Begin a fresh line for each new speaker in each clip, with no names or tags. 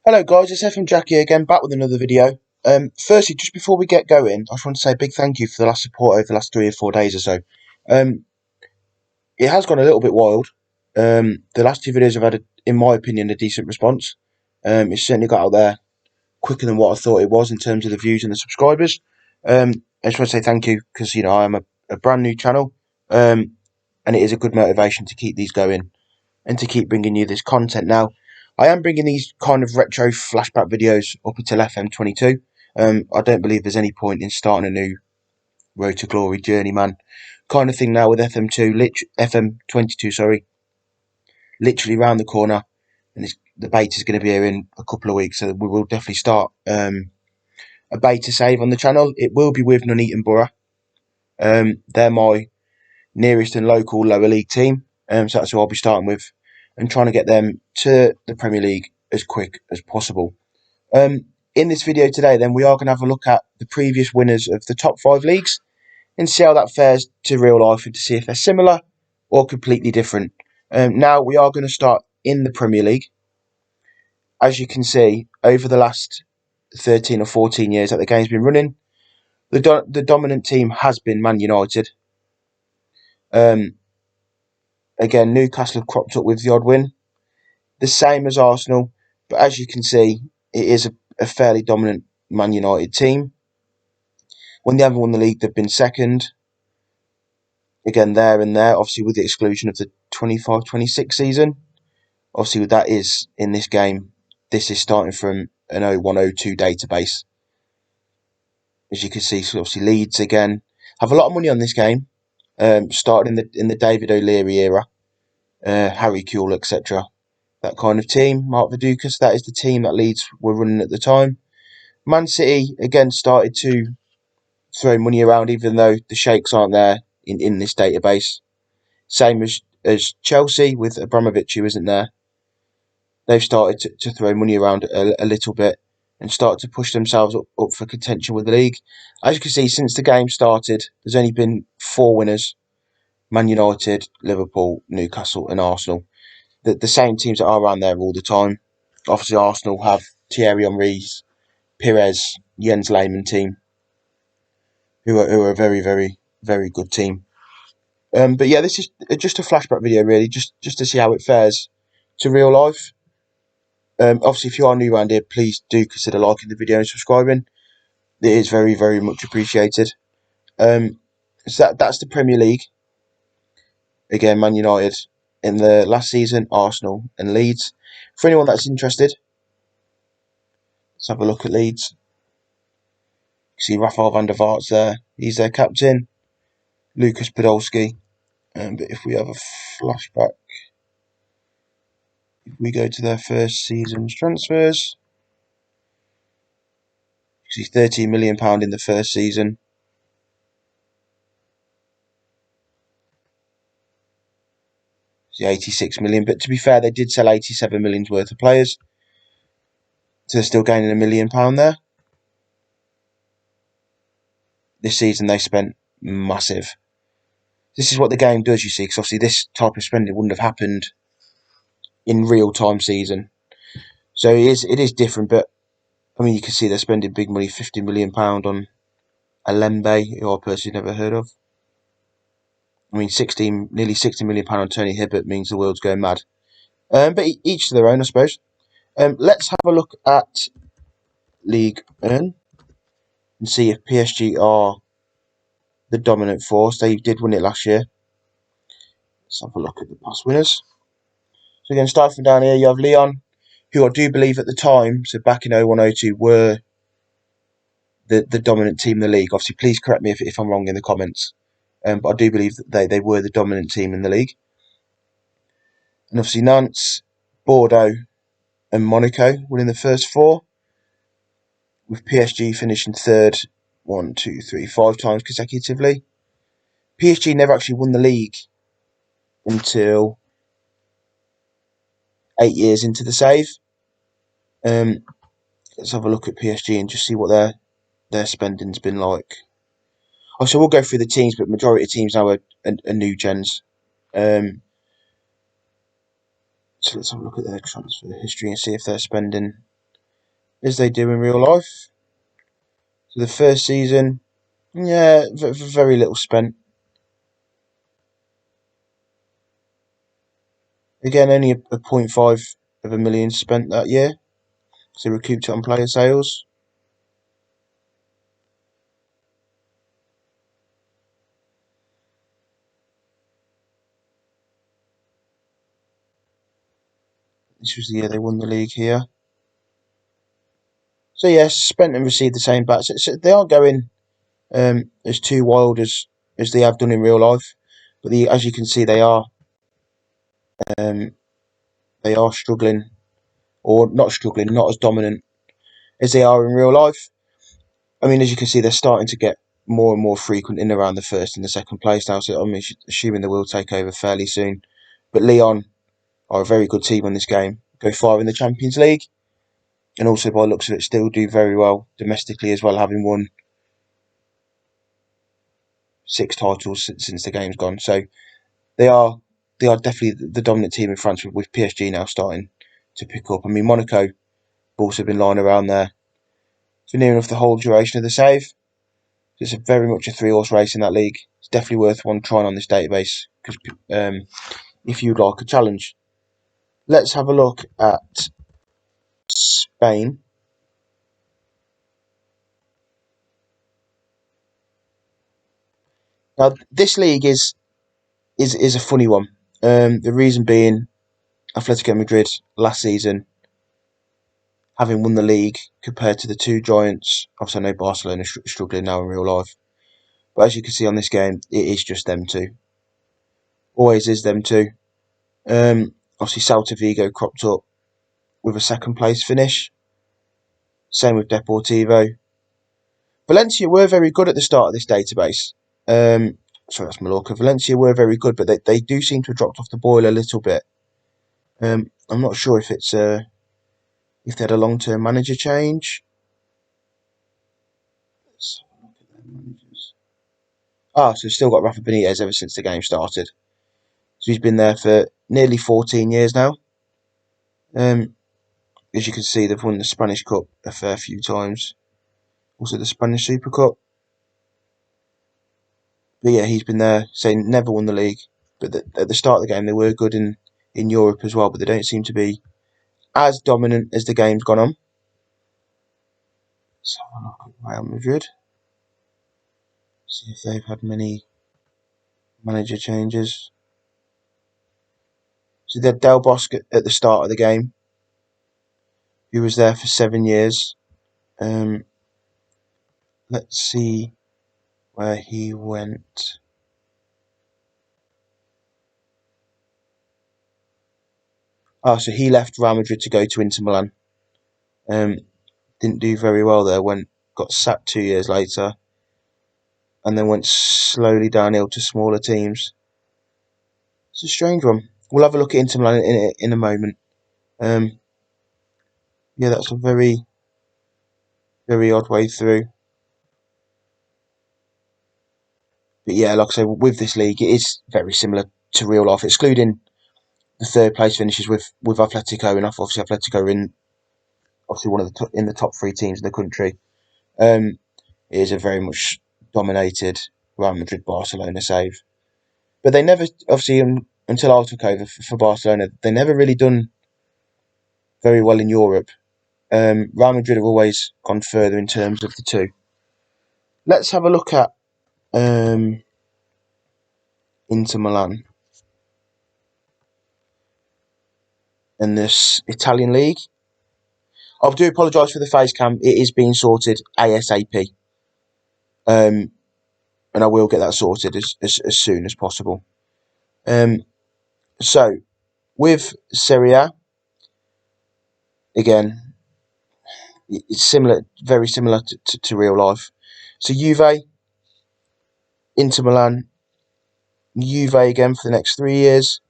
Hello guys, it's FM Jackie again, back with another video. Firstly, just before we get going, I just want to say a big thank you for the last support over the last 3 or 4 days or so. It has gone a little bit wild. The last two videos have had, in my opinion, a decent response. It's certainly got out there quicker than what I thought it was in terms of the views and the subscribers. I just want to say thank you because, I am a brand new channel, and it is a good motivation to keep these going and to keep bringing you this content. Now, I am bringing these kind of retro flashback videos up until FM22. I don't believe there's any point in starting a new Road to Glory journeyman kind of thing now with FM22, sorry, literally round the corner, and the beta is going to be here in a couple of weeks, so we will definitely start a beta save on the channel. It will be with Nuneaton Borough. They're my nearest and local lower league team, so that's who I'll be starting with, and trying to get them to the Premier League as quick as possible. In this video today, then, we are going to have a look at the previous winners of the top 5 leagues and see how that fares to real life and to see if they're similar or completely different. Now, we are going to start in the Premier League. As you can see, over the last 13 or 14 years that the game's been running, the dominant team has been Man United. Again, Newcastle have cropped up with the odd win, the same as Arsenal, but as you can see, it is a fairly dominant Man United team. When they haven't won the league, they've been second. Again, there and there, obviously with the exclusion of the 25-26 season. Obviously, with that is in this game, this is starting from an 01-02 database. As you can see, so obviously Leeds again have a lot of money on this game. Started in the David O'Leary era, Harry Kewell, etc. That kind of team. Mark Vidukas, that is the team that Leeds were running at the time. Man City again started to throw money around, even though the sheikhs aren't there in this database. Same as Chelsea with Abramovich, who isn't there. They've started to throw money around a little bit and start to push themselves up for contention with the league. As you can see, since the game started, there's only been 4 winners: Man United, Liverpool, Newcastle and Arsenal. The same teams that are around there all the time. Obviously, Arsenal have Thierry Henry's Pires, Jens Lehmann team, who are a very, very, very good team. But yeah, this is just a flashback video, really, just to see how it fares to real life. Obviously, if you are new around here, please do consider liking the video and subscribing. It is very, very much appreciated. So that's the Premier League. Again, Man United in the last season, Arsenal and Leeds. For anyone that's interested, let's have a look at Leeds. You see Rafa Benitez there. He's their captain. Lucas Podolski. But if we have a flashback, if we go to their first season's transfers, you see £13 million in the first season. See 86 million, but to be fair, they did sell 87 million's worth of players, so they're still gaining £1 million there. This season they spent massive. This is what the game does, you see, because obviously this type of spending wouldn't have happened in real-time season. So it is different, but I mean, you can see they're spending big money, £50 million on Alembe, who I personally never heard of. I mean, nearly £60 million on Tony Hibbert means the world's going mad. But each to their own, I suppose. Let's have a look at League 1 and see if PSG are the dominant force. They did win it last year. Let's have a look at the past winners. So again, starting from down here, you have Lyon, who I do believe at the time, so back in 01-02, were the dominant team in the league. Obviously, please correct me if I'm wrong in the comments. But I do believe that they were the dominant team in the league. And obviously Nantes, Bordeaux and Monaco winning the first 4, with PSG finishing third 5 times consecutively. PSG never actually won the league until 8 years into the save. Let's have a look at PSG and just see what their spending's been like. Oh, so we'll go through the teams, but majority of teams now are new gens. So let's have a look at their transfer history and see if they're spending as they do in real life. So the first season, yeah, very little spent. Again, only a 0.5 of a million spent that year. So recouped it on player sales. This was the year they won the league here. So yes, spent and received the same back. So they aren't going as too wild as they have done in real life. But as you can see, um, they are struggling, or not struggling, not as dominant as they are in real life. I mean, as you can see, they're starting to get more and more frequent in around the first and the second place now. So I'm assuming they will take over fairly soon. But Lyon are a very good team on this game. Go far in the Champions League, and also by the looks of it, still do very well domestically as well, having won 6 titles since the game's gone. So they are definitely the dominant team in France, with PSG now starting to pick up. I mean, Monaco have also been lying around there for near enough the whole duration of the save. It's very much a 3-horse race in that league. It's definitely worth one trying on this database, because if you'd like a challenge. Let's have a look at Spain. Now, this league is a funny one. The reason being, Atletico Madrid last season, having won the league, compared to the two giants. Obviously, I know Barcelona struggling now in real life, but as you can see on this game, it is just them two. Always is them two. Obviously, Celta Vigo cropped up with a second place finish. Same with Deportivo. Valencia were very good at the start of this database. Sorry, that's Mallorca. Valencia were very good, but they do seem to have dropped off the boil a little bit. I'm not sure if it's if they had a long-term manager change. Let's have a look at their managers. So still got Rafa Benitez ever since the game started. So he's been there for nearly 14 years now. As you can see, they've won the Spanish Cup a fair few times. Also the Spanish Super Cup. But yeah, he's been there, saying never won the league. But at the start of the game, they were good in Europe as well, but they don't seem to be as dominant as the game's gone on. Let's have a look at Real Madrid. See if they've had many manager changes. So they had Del Bosque at the start of the game, who was there for 7 years. Let's see where he went. So he left Real Madrid to go to Inter Milan. Didn't do very well there. Got sacked 2 years later, and then went slowly downhill to smaller teams. It's a strange one. We'll have a look at Inter Milan in a moment. Yeah, that's a very, very odd way through. But yeah, like I say, with this league, it is very similar to real life, excluding the third place finishes with Atletico, and obviously Atletico are in obviously one of the top 3 teams in the country. It is a very much dominated Real Madrid Barcelona save, but they never, obviously, until I took over for Barcelona, they never really done very well in Europe. Real Madrid have always gone further in terms of the two. Let's have a look at Inter Milan and this Italian league. I do apologise for the face cam. It is being sorted ASAP. And I will get that sorted as soon as possible. So, with Serie A, again, it's similar, very similar to real life. So, Juve, Inter Milan, Juve again for the next 3 years.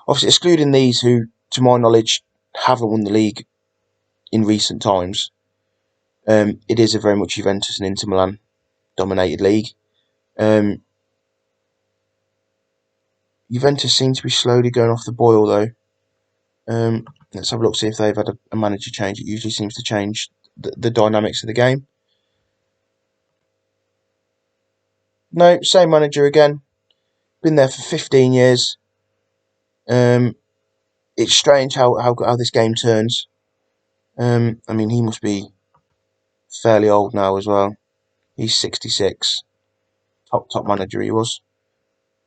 Obviously, excluding these who, to my knowledge, haven't won the league in recent times. It is a very much Juventus and Inter Milan dominated league. Juventus seem to be slowly going off the boil though. Let's have a look, see if they've had a manager change. It usually seems to change the dynamics of the game. No, same manager again. Been there for 15 years. It's strange how this game turns. I mean, he must be fairly old now as well. He's 66. Top manager he was.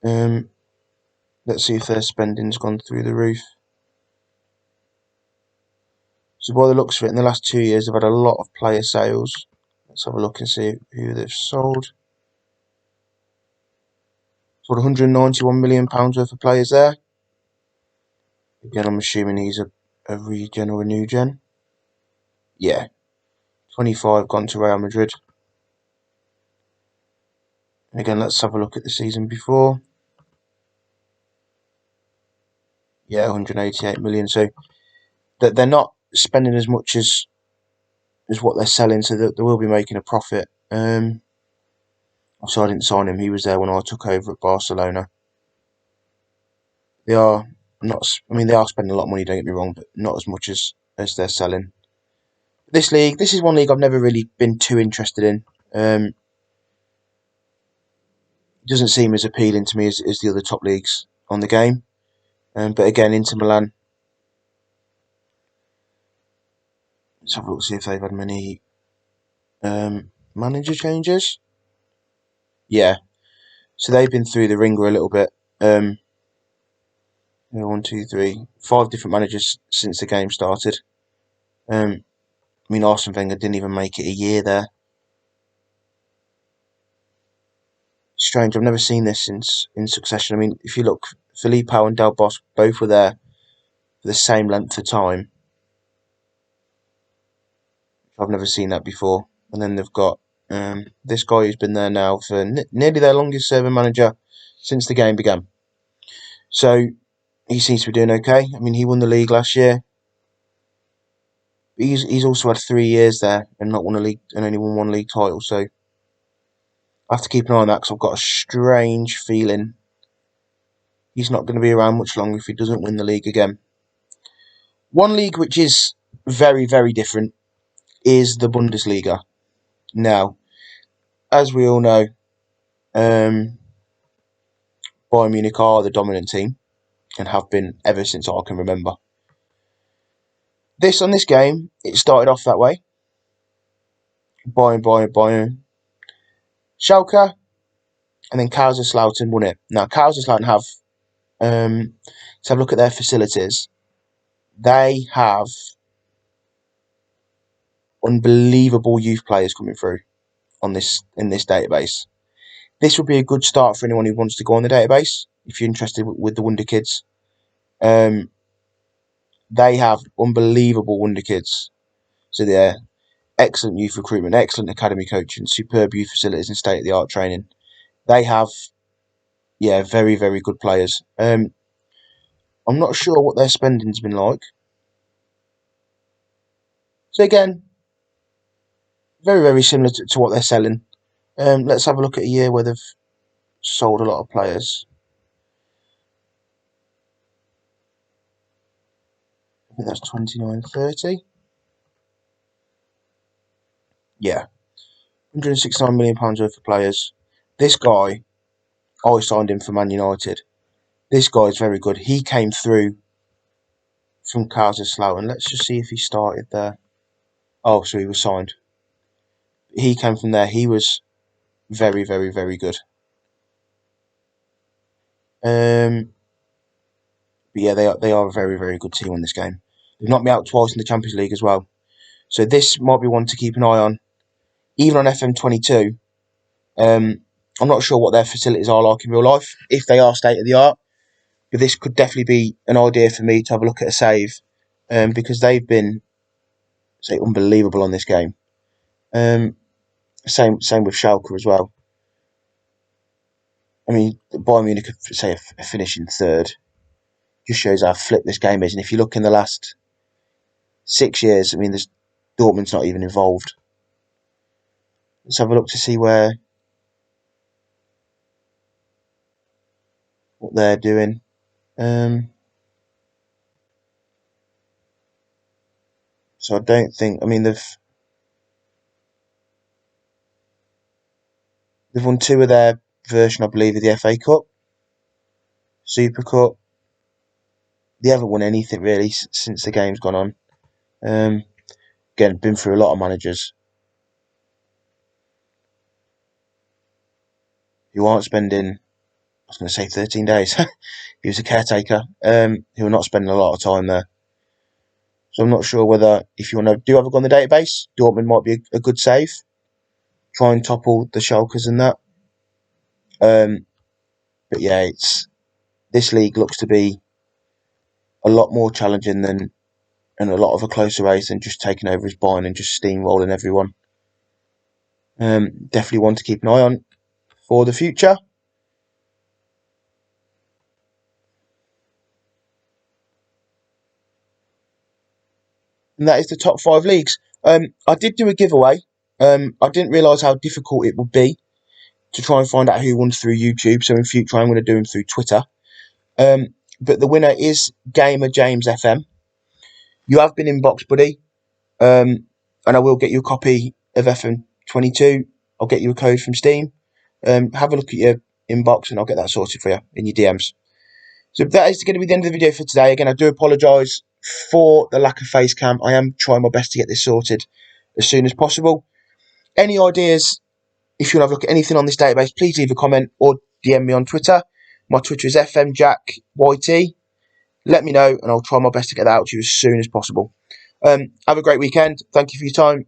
Let's see if their spending's gone through the roof. So by the looks of it, in the last 2 years, they've had a lot of player sales. Let's have a look and see who they've sold. Sold £191 million worth of players there. Again, I'm assuming he's a regen or a new gen. Yeah. 25 gone to Real Madrid. Again, let's have a look at the season before. Yeah, 188 million. So that they're not spending as much as what they're selling, so that they will be making a profit. So I didn't sign him. He was there when I took over at Barcelona. They are not. I mean, they are spending a lot of money. Don't get me wrong, but not as much as they're selling. This is one league I've never really been too interested in. It doesn't seem as appealing to me as the other top leagues on the game. But again, Inter Milan. Let's have a look, see if they've had many manager changes. Yeah, so they've been through the ringer a little bit. 1, 2, 3, 5 different managers since the game started. I mean, Arsene Wenger didn't even make it a year there. Strange, I've never seen this in succession. I mean, if you look, Filippo and Del Bosque both were there for the same length of time. I've never seen that before. And then they've got this guy who's been there now for nearly their longest serving manager since the game began. So he seems to be doing okay. I mean, he won the league last year. He's also had 3 years there and not won a league and only won 1 league title. So I have to keep an eye on that because I've got a strange feeling he's not going to be around much longer if he doesn't win the league again. One league which is very, very different is the Bundesliga. Now, as we all know, Bayern Munich are the dominant team and have been ever since I can remember. This game, it started off that way. Bayern. Schalke, and then Kaiserslautern won it. Now, Kaiserslautern have, let's have a look at their facilities. They have unbelievable youth players coming through in this database. This would be a good start for anyone who wants to go on the database if you're interested with the Wonder Kids. They have unbelievable Wonder Kids. So they're excellent youth recruitment, excellent academy coaching, superb youth facilities and state-of-the-art training. They have, very, very good players. I'm not sure what their spending's been like. So again, very, very similar to what they're selling. Let's have a look at a year where they've sold a lot of players. I think that's 29-30. Yeah. £169 million worth of players. This guy, I signed him for Man United. This guy is very good. He came through from Kaiserslautern. Let's just see if he started there. Oh, so he was signed. He came from there. He was very, very, very good. But yeah, they are a very, very good team in this game. They've knocked me out twice in the Champions League as well. So this might be one to keep an eye on. Even on FM22, I'm not sure what their facilities are like in real life, if they are state-of-the-art. But this could definitely be an idea for me to have a look at a save, because they've been, say, unbelievable on this game. Same with Schalke as well. I mean, Bayern Munich could say a finish in third. Just shows how flipped this game is. And if you look in the last 6 years, I mean, Dortmund's not even involved. Let's have a look to see what they're doing. So I don't think. I mean, They've won 2 of their version, I believe, of the FA Cup, Super Cup. They haven't won anything really since the game's gone on. Again, been through a lot of managers who aren't spending, I was going to say 13 days. He was a caretaker, who are not spending a lot of time there. So I'm not sure whether, if you want to do have a go on the database, Dortmund might be a good save. Try and topple the Schalkers and that. But yeah, this league looks to be a lot more challenging than, and a lot of a closer race than just taking over as Bayern and just steamrolling everyone. Definitely one to keep an eye on for the future. And that is the top 5 leagues. I did do a giveaway. I didn't realise how difficult it would be to try and find out who won through YouTube. So in future, I'm going to do them through Twitter. But the winner is Gamer James FM. You have been inboxed, buddy. And I will get you a copy of FM22. I'll get you a code from Steam. Have a look at your inbox and I'll get that sorted for you in your DMs. So that is going to be the end of the video for today. Again, I do apologise for the lack of face cam. I am trying my best to get this sorted as soon as possible. Any ideas, if you want to have a look at anything on this database, please leave a comment or DM me on Twitter. My Twitter is FMJackYT. Let me know and I'll try my best to get that out to you as soon as possible. Have a great weekend. Thank you for your time.